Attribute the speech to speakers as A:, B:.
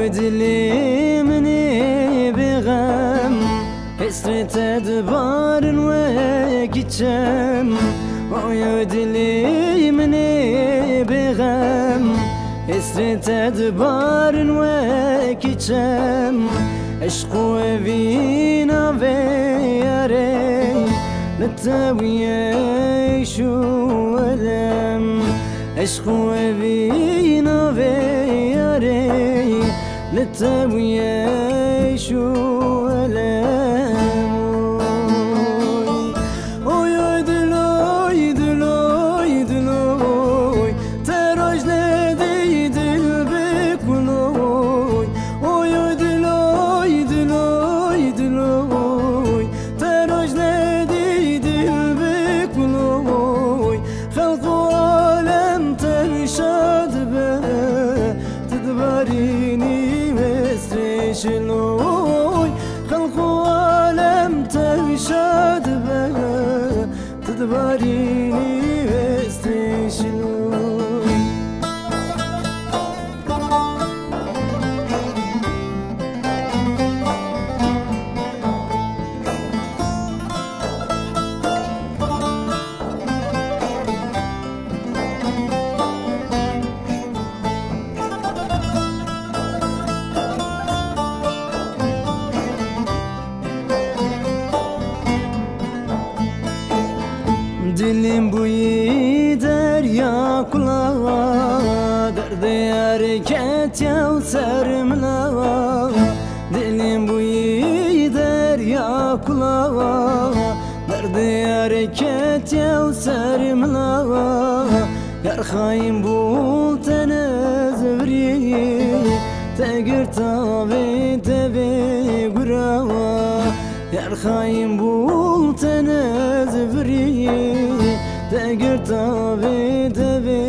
A: ويدلي مني بغم حسرة أدبار وكتشم ويدلي مني بغم حسرة أدبار وكتشم عشق وفينا بياري نتاوي شو ولم عشق وفينا بياري نتاوي شو ولم ويا دلوي دلوي دلوي تراج لدي دل بكلوي ويا دلوي دلوي دلوي تراج لدي دل بكلوي خلق عالم ترشاد به تدبريني شلوي خلق عالم ترشاد به تدبريني وستي شلوي Dilim buyi derya kulağa Derdi hareket yav sermla Dilim buyi derya kulağa Derdi hareket yav sermla Yar khayim bul tenezvri Tegir tabi tebi gurava Yar khayim bul tenezvri تقر تابي تبي